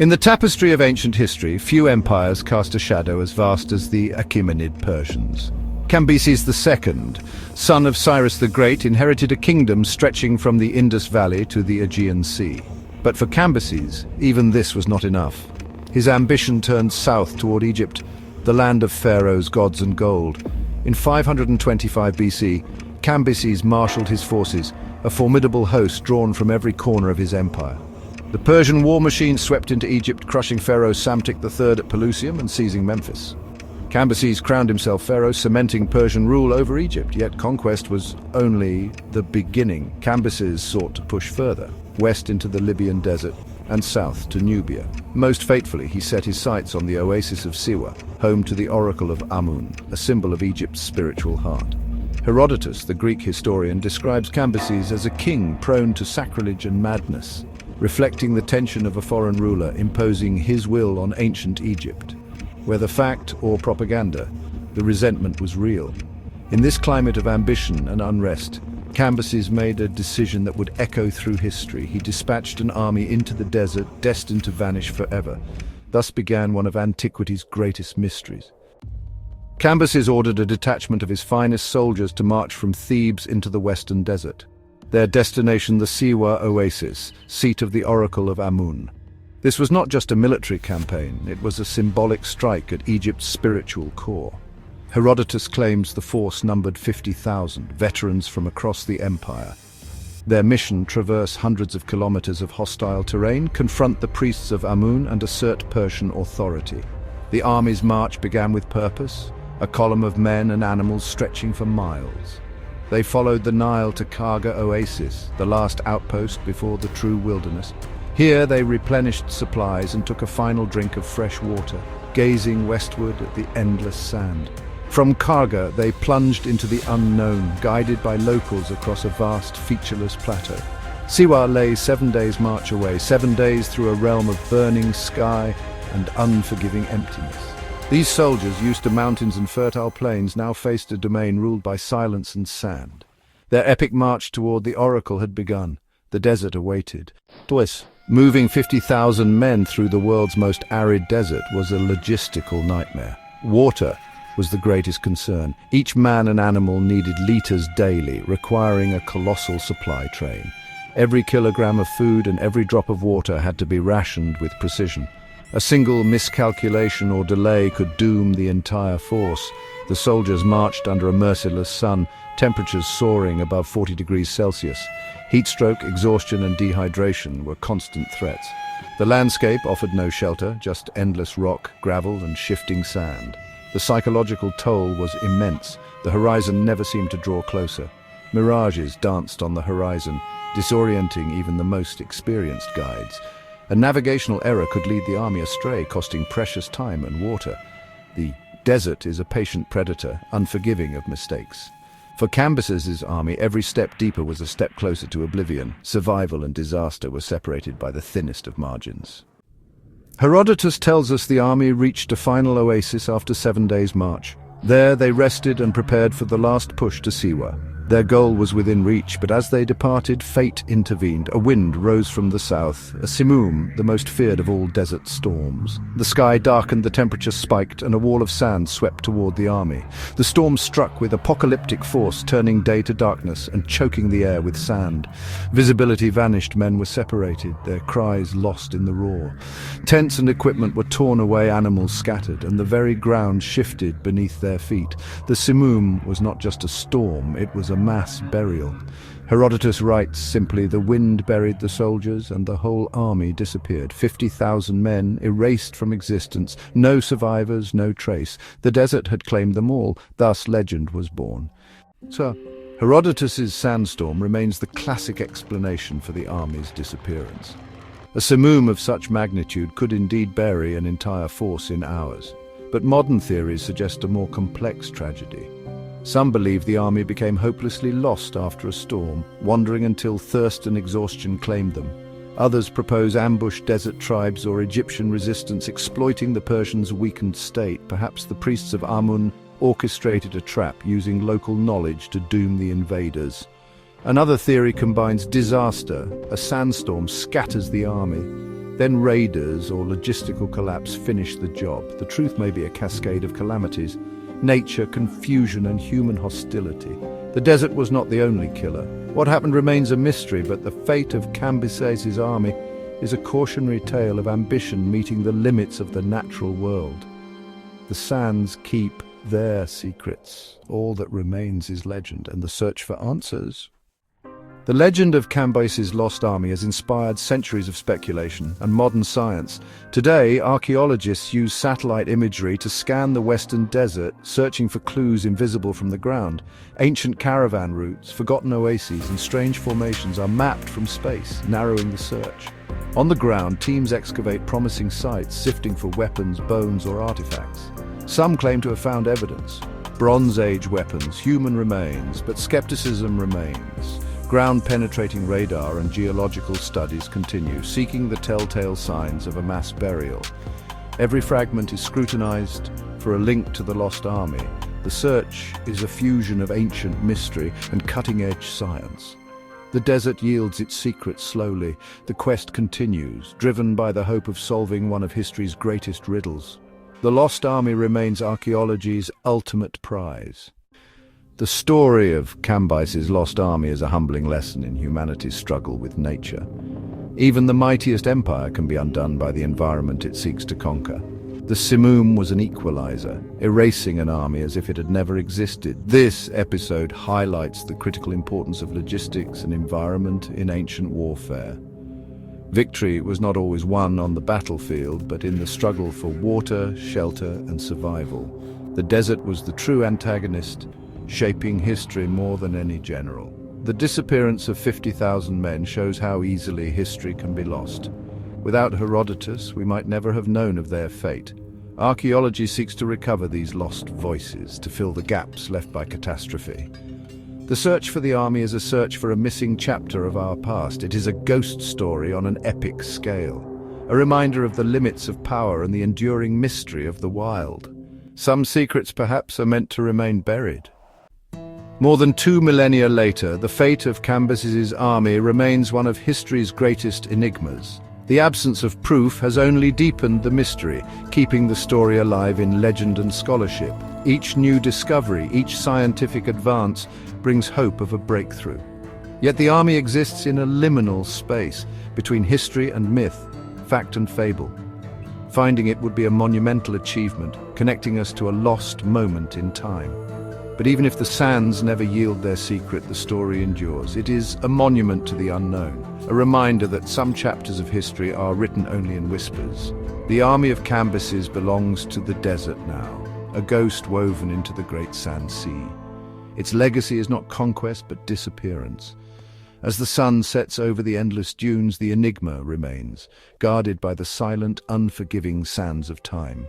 In the tapestry of ancient history, few empires cast a shadow as vast as the Achaemenid Persians. Cambyses II, son of Cyrus the Great, inherited a kingdom stretching from the Indus Valley to the Aegean Sea. But for Cambyses, even this was not enough. His ambition turned south toward Egypt, the land of pharaohs, gods and gold. In 525 BC, Cambyses marshaled his forces, a formidable host drawn from every corner of his empire. The Persian war machine swept into Egypt, crushing Pharaoh Psamtik III at Pelusium and seizing Memphis. Cambyses crowned himself pharaoh, cementing Persian rule over Egypt, yet conquest was only the beginning. Cambyses sought to push further, west into the Libyan desert and south to Nubia. Most fatefully, he set his sights on the oasis of Siwa, home to the oracle of Amun, a symbol of Egypt's spiritual heart. Herodotus, the Greek historian, describes Cambyses as a king prone to sacrilege and madness, reflecting the tension of a foreign ruler imposing his will on ancient Egypt. Whether fact or propaganda, the resentment was real. In this climate of ambition and unrest, Cambyses made a decision that would echo through history. He dispatched an army into the desert, destined to vanish forever. Thus began one of antiquity's greatest mysteries. Cambyses ordered a detachment of his finest soldiers to march from Thebes into the western desert. Their destination, the Siwa oasis, seat of the oracle of Amun. This was not just a military campaign, it was a symbolic strike at Egypt's spiritual core. Herodotus claims the force numbered 50,000, veterans from across the empire. Their mission: traverse hundreds of kilometers of hostile terrain, confront the priests of Amun and assert Persian authority. The army's march began with purpose, a column of men and animals stretching for miles. They followed the Nile to Karga Oasis, the last outpost before the true wilderness. Here they replenished supplies and took a final drink of fresh water, gazing westward at the endless sand. From Karga they plunged into the unknown, guided by locals across a vast, featureless plateau. Siwa lay 7 days' march away, 7 days through a realm of burning sky and unforgiving emptiness. These soldiers, used to mountains and fertile plains, now faced a domain ruled by silence and sand. Their epic march toward the oracle had begun. The desert awaited. Moving 50,000 men through the world's most arid desert was a logistical nightmare. Water was the greatest concern. Each man and animal needed liters daily, requiring a colossal supply train. Every kilogram of food and every drop of water had to be rationed with precision. A single miscalculation or delay could doom the entire force. The soldiers marched under a merciless sun, temperatures soaring above 40 degrees Celsius. Heatstroke, exhaustion and dehydration were constant threats. The landscape offered no shelter, just endless rock, gravel and shifting sand. The psychological toll was immense. The horizon never seemed to draw closer. Mirages danced on the horizon, disorienting even the most experienced guides. A navigational error could lead the army astray, costing precious time and water. The desert is a patient predator, unforgiving of mistakes. For Cambyses' army, every step deeper was a step closer to oblivion. Survival and disaster were separated by the thinnest of margins. Herodotus tells us the army reached a final oasis after 7 days' march. There they rested and prepared for the last push to Siwa. Their goal was within reach, but as they departed, fate intervened. A wind rose from the south, a Simoom, the most feared of all desert storms. The sky darkened, the temperature spiked, and a wall of sand swept toward the army. The storm struck with apocalyptic force, turning day to darkness and choking the air with sand. Visibility vanished, men were separated, their cries lost in the roar. Tents and equipment were torn away, animals scattered, and the very ground shifted beneath their feet. The Simoom was not just a storm, it was a mass burial. Herodotus writes simply, the wind buried the soldiers and the whole army disappeared. 50,000 men erased from existence, no survivors, no trace. The desert had claimed them all, thus legend was born. So, Herodotus's sandstorm remains the classic explanation for the army's disappearance. A Simoom of such magnitude could indeed bury an entire force in hours, but modern theories suggest a more complex tragedy. Some believe the army became hopelessly lost after a storm, wandering until thirst and exhaustion claimed them. Others propose ambushed desert tribes or Egyptian resistance exploiting the Persians' weakened state. Perhaps the priests of Amun orchestrated a trap using local knowledge to doom the invaders. Another theory combines disaster. A sandstorm scatters the army. Then raiders or logistical collapse finish the job. The truth may be a cascade of calamities: nature, confusion, and human hostility. The desert was not the only killer. What happened remains a mystery, but the fate of Cambyses' army is a cautionary tale of ambition meeting the limits of the natural world. The sands keep their secrets. All that remains is legend and the search for answers. The legend of Cambyses' lost army has inspired centuries of speculation and modern science. Today, archaeologists use satellite imagery to scan the western desert, searching for clues invisible from the ground. Ancient caravan routes, forgotten oases, and strange formations are mapped from space, narrowing the search. On the ground, teams excavate promising sites, sifting for weapons, bones, or artifacts. Some claim to have found evidence: Bronze Age weapons, human remains, but skepticism remains. Ground-penetrating radar and geological studies continue, seeking the telltale signs of a mass burial. Every fragment is scrutinized for a link to the lost army. The search is a fusion of ancient mystery and cutting-edge science. The desert yields its secrets slowly. The quest continues, driven by the hope of solving one of history's greatest riddles. The lost army remains archaeology's ultimate prize. The story of Cambyses' lost army is a humbling lesson in humanity's struggle with nature. Even the mightiest empire can be undone by the environment it seeks to conquer. The Simoom was an equalizer, erasing an army as if it had never existed. This episode highlights the critical importance of logistics and environment in ancient warfare. Victory was not always won on the battlefield, but in the struggle for water, shelter, and survival. The desert was the true antagonist, shaping history more than any general. The disappearance of 50,000 men shows how easily history can be lost. Without Herodotus, we might never have known of their fate. Archaeology seeks to recover these lost voices, to fill the gaps left by catastrophe. The search for the army is a search for a missing chapter of our past. It is a ghost story on an epic scale, a reminder of the limits of power and the enduring mystery of the wild. Some secrets perhaps are meant to remain buried. More than 2 millennia later, the fate of Cambyses' army remains one of history's greatest enigmas. The absence of proof has only deepened the mystery, keeping the story alive in legend and scholarship. Each new discovery, each scientific advance, brings hope of a breakthrough. Yet the army exists in a liminal space between history and myth, fact and fable. Finding it would be a monumental achievement, connecting us to a lost moment in time. But even if the sands never yield their secret, the story endures. It is a monument to the unknown, a reminder that some chapters of history are written only in whispers. The army of Cambyses belongs to the desert now, a ghost woven into the great sand sea. Its legacy is not conquest but disappearance. As the sun sets over the endless dunes, the enigma remains, guarded by the silent, unforgiving sands of time.